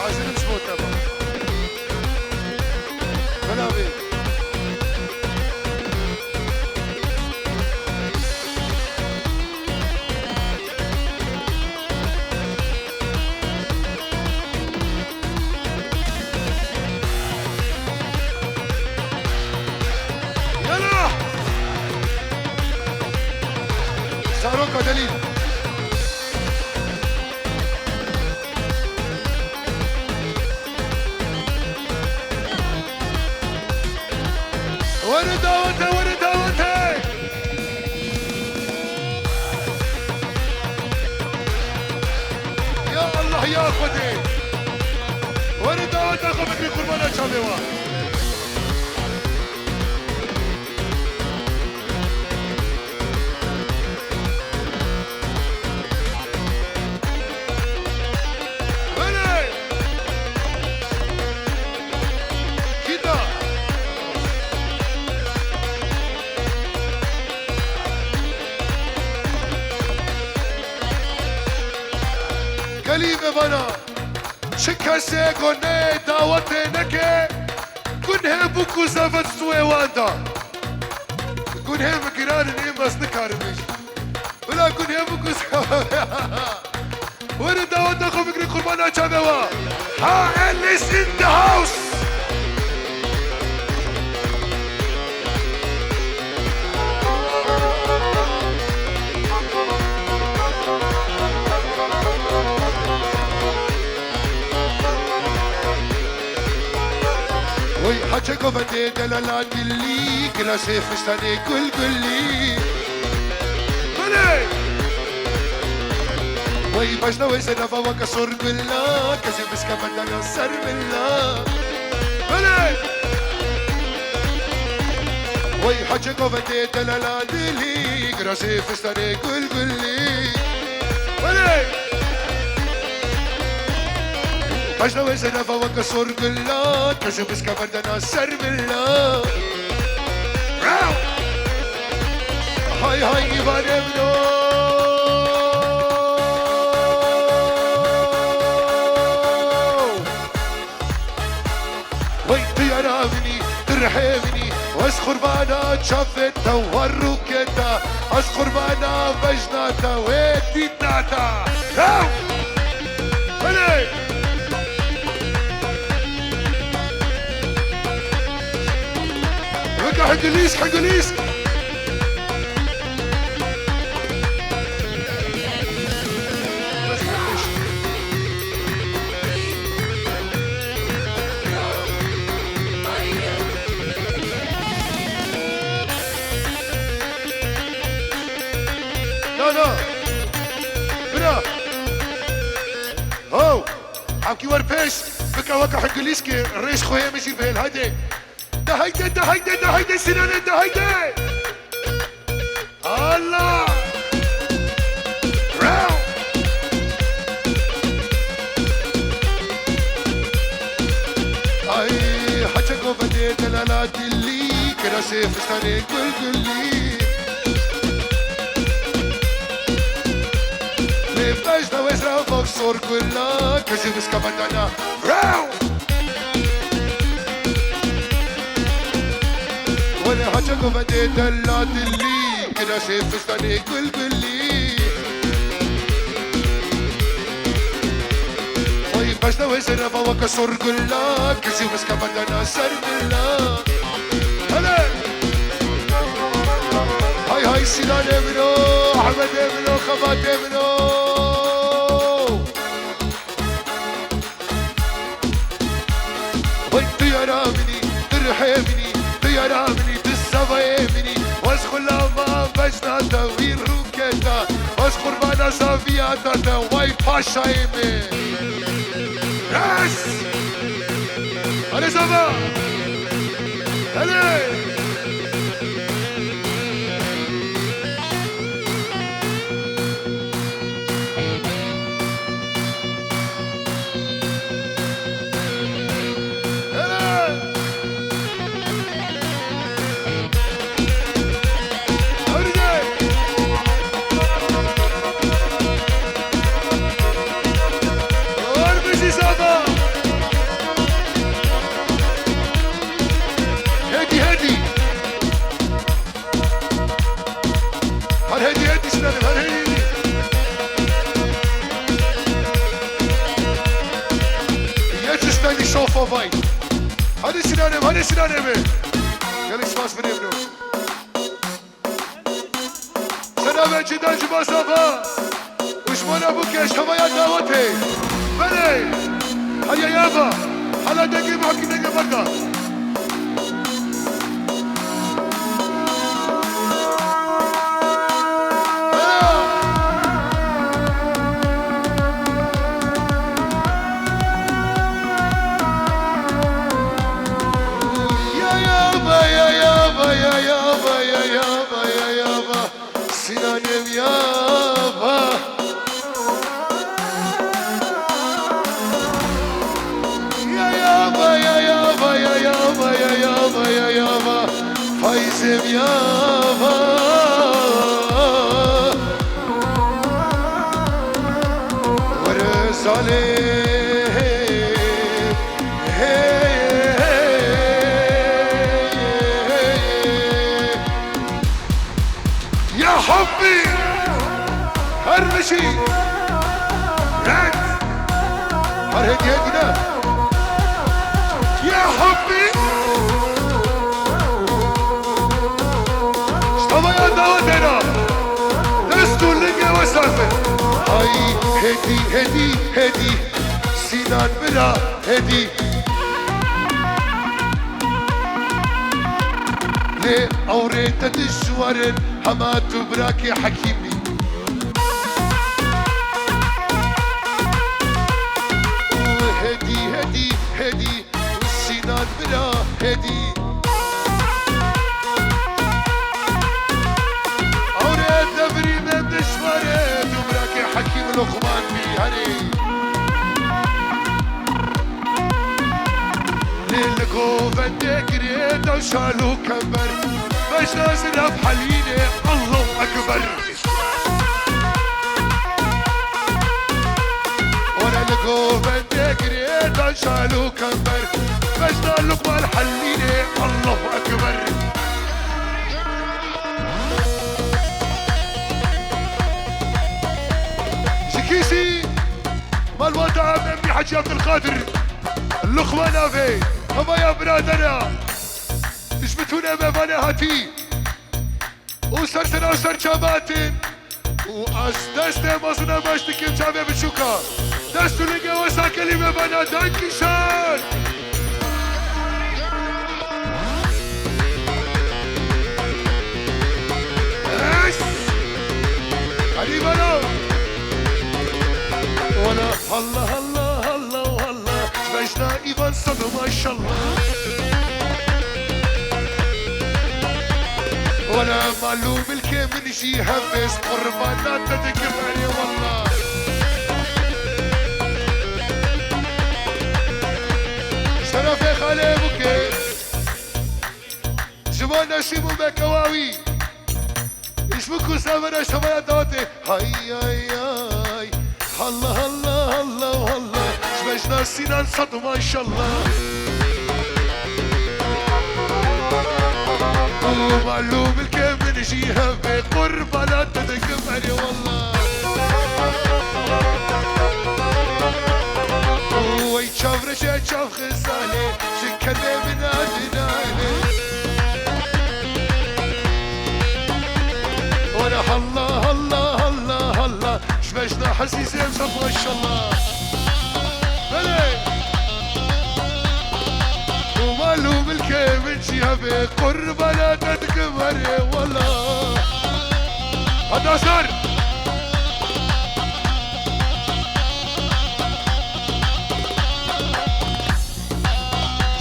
عايزين نظبط يا بابا. بلا بيه. يلا زاروكا دليل. ورد دعوتي ورد دعوتي. يا الله يا اخوتي ورد دعوتي اخو بكري قربانا شابيوا. قليبه بنا شكاسه كونه دعوته نكه كونه بوكو زفت سوي واندا كونه مكران نيم بس نكارمش ولا كونه بوكو زفت ورد دعوته خو بكري قربانا شابوا. ها اليس in the house. حاجة قفتي دلالات اللي كلا سيف استني كل بلي وي بجنا ويسنا فوا كسر بالله كسي بس كمان دانا سر بالله بلي وي حاجة قفتي دلالات اللي كلا سيف استني كل بلي بجنا ويسنا فوا كسر بالله كسي بس كمان دانا سر بالله هاي هاي إيفان ابنو ويت يا رامني ترحمني واسخر بانا شافتا والروكتا اسخر بانا بجناتا ويتي تاتا هلي رجع حقليس حقليس عمكي وربيش بكا وكا حقليسكي الريش خويا ماشي بهال هيدي ده هيدي ده هيدي ده هيدي سنان ده هيدي الله راو اي حاجة بدي دلالات اللي كده سيف استني كل بجنا وزرا بكسر كلها كشي بس كمان انا راو وانا حاجة بدي دلات اللي كده شايف استني كل وي بجنا وزرا بكسر كلها كشي بس كمان انا سر بالله هلا هاي سيدان ابنو احمد ابنو خبات ابنو ترحمني تيرامني تسويمني واسخر لما بجنا توير روكتا واسخر بانا صافياتا واي باشا يمي يس هلي صفا هلي Orbizi Sabah Jetzt ist deine Show vorbei. Hadi Sinanem, hadi Sinanem. Gel ismas benim nu. Sana ben cidden cübasafa. Uşmana bu keş havaya davet hey. Beni. Hadi yaba. Hala degi muhakkime gebarda. Sinanem yaba. Ya yaba ya yaba ya yaba ya yaba ya yaba. Faizem yaba. Verzale. حبي هرمشي رد هرهديتنا يا حبي اشتبه يا دعوتنا لستو لنجي وسافر هاي هدي هدي هدي سينان بلا هدي ليه أوريت تشورن حمات براكي حكيمي وهدي هدي هدي والسنان بلا هدي أوريت دبري من تشورن براكي حكيم لقمان بيهري للكوفة تكريت وشالو كبر باش نازل بحليني الله اكبر وانا الكوفة تكريت وشالو كبر باش نازل بحليني الله اكبر شكيسي مال وضع امي حجي عبد القادر اللقمة نافي هما يا برادرنا اثبتونا بابانا هاتي وصرتنا وصر شاباتن وأسدسنا مصنا باشتكي مشابه بشوكا دستو لقا وسا كلمة بنا دانكيشان ايش علي بنا وانا الله الله الله والله سبيشنا ايفان صدو ما شاء الله وانا معلوم الكامل يجي يهبس قربانات تدقم عليه والله شرف يا خالي بوكي جمالنا شيمو بكواوي اسمكو سامنا شمايا دوتي هاي هاي هاي الله الله الله الله شبجنا سنان صدو ما شاء الله ومعلوم الكامل يجيها بقربانات تدقم عليه والله ويتشاف رشاد شاف خزاني شكرنا من عدناني وانا الله الله الله الله شبجنا حسيس يمسك ما شاء الله بلي ومعلوم الكامل جيها بقربانات تدقم عليه والله هذا صار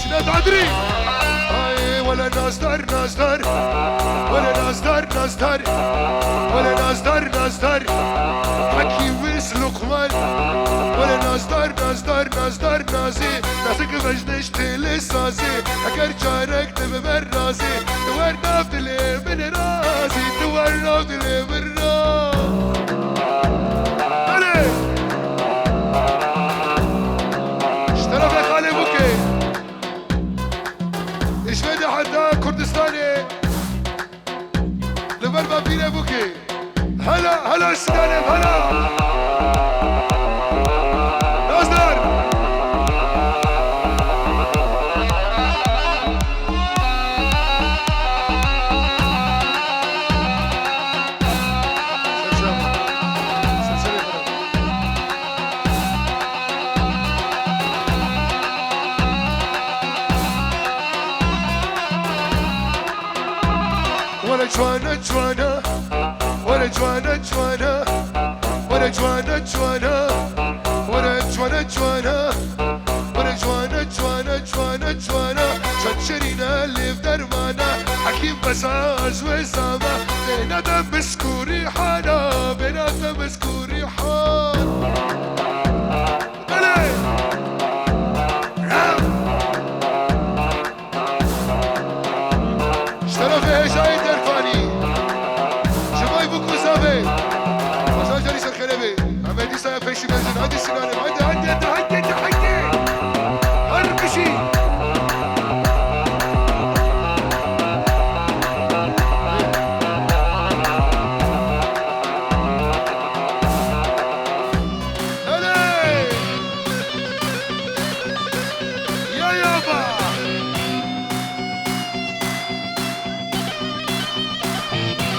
شنو تدري هاي ولا ناصدر ناصدر ولا ناصدر ناصدر ولا ناصدر ناصدر حكي ويس لقمان ولا ناصدر ناصدر ناصدر نازي ناسك مجنش تلسازي اگر جارك تبمر رازي دوار نافدلي من رازي دوار نافدلي من رازي اشترف يا خالي بوكي ايش بدي حدا كردستاني لبربا بينا بوكي هلا هلا السوداني هلا ناصدر جوانا جوانا ورا جوانا جوانا ورا جوانا جوانا ورا جوانا جوانا ورا جوانا جوانا جوانا جوانا شجرينا اللي في درمانا حكيم بساز وزامة بين ادم مسكوري حانا بين ادم مسكوري حانا اشترى فيها شايد درفاني شماي بوكو زابي مساج جريس الخلبي عمدي سايا فيشي بنزين هادي السنانم هادي هرقشي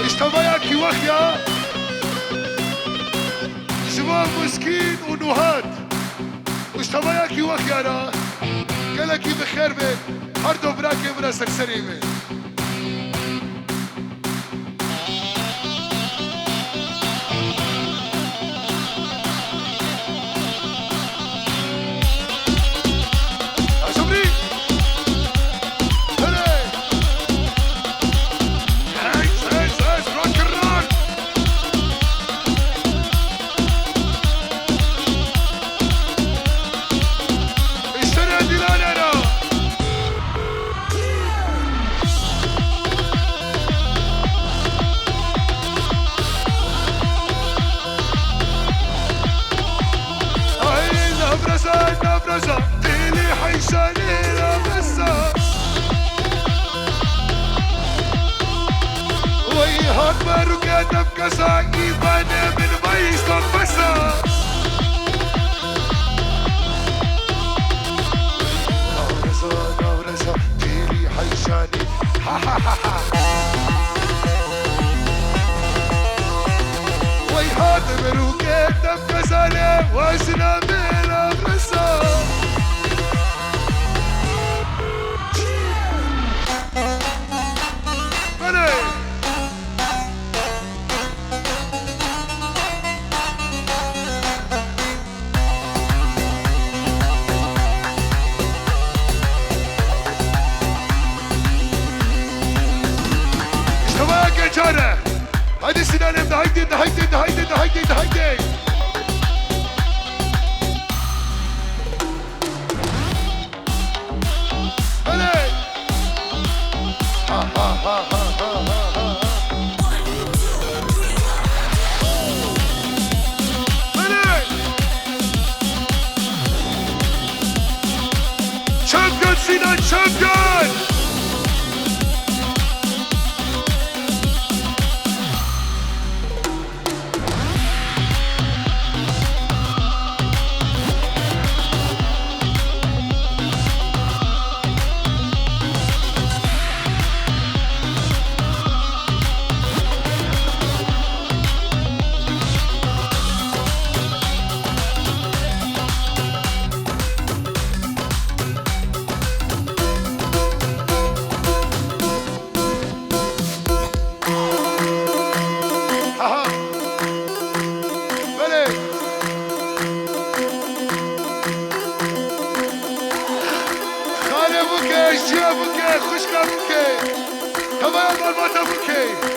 اشتباياكي وخيا شباب مسكين ونهاد واشتباياكي وخيا انا قالكي بخير بيت هردو براكي براسك سليمة تيلي حيشاني لابسة ويهات مروكة بكسا إيباني من بايش تنبسا نورزا تيلي حيشاني ها ها ها ها ويهات مروكة بكسا واسنا من لابسة هيدي السنانم ده هيدي ده هيدي ده هيدي ده هيدي ده هيدي هلي ها ها ها ها ها ها هلي شامبيون سنان شامبيون خوشگاه بوکه هوای بالباتا بوکه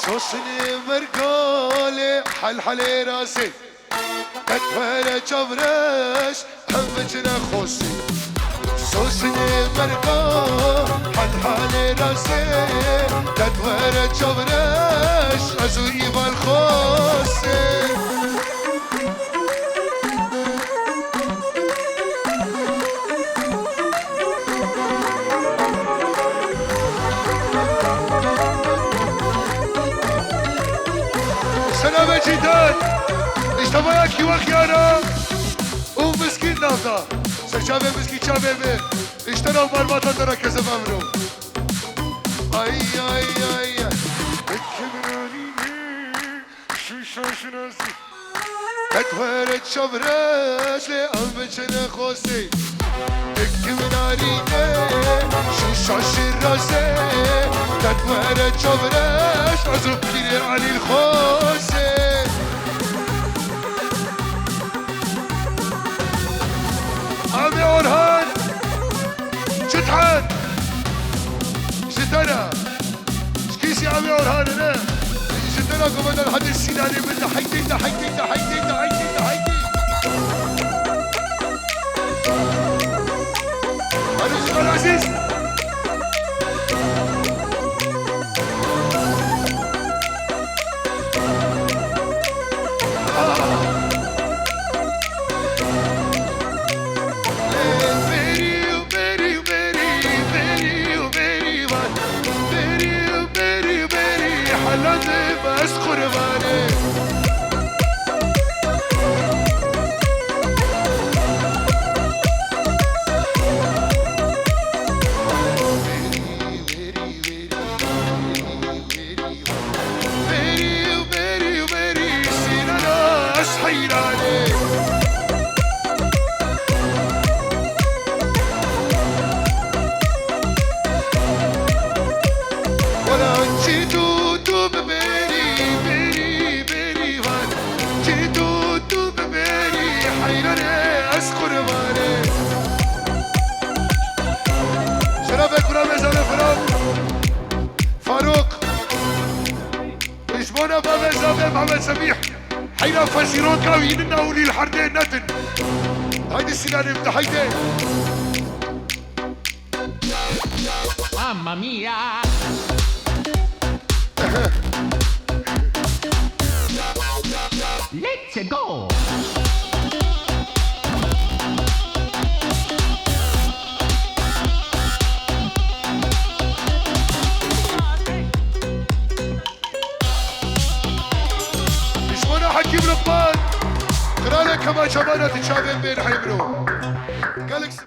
صوصني مرقالي حلحلي راسي تكفر جبرش همجنا خوسي صوصني مرقال حلحلي راسي تكفر جبرش ازوي بالخوسي سلام جداد اشتبايا كي وخيانا ومسكين نافدا سرشابي مسكين شابي اشتروا مرمطة درا كسب امرو اي اي اي الكبراني شو شاشناسي كتورت شبراش لأنبتشنا خوسي الكبراني شو شاشراسي كتورت شبراش عزب كيري علي الخوسي عمي أورهان شتحان شتنا شكيسي عمي أورهان أنا شتنا قبل الحد السيناني من حيتين أنا شكرا عزيز بس قرباني very سينانا أصحيراني ولا جيتو توب فاروق يجبونا بابا زابي محمد سميح حينا فاسيرون كاويننا ولي الحردين نتن هايدي السنانة بدا هايدي ماما ميا Let's go حكيم لقمان قرالك كما شبانة تشابين بين حيبرو قالك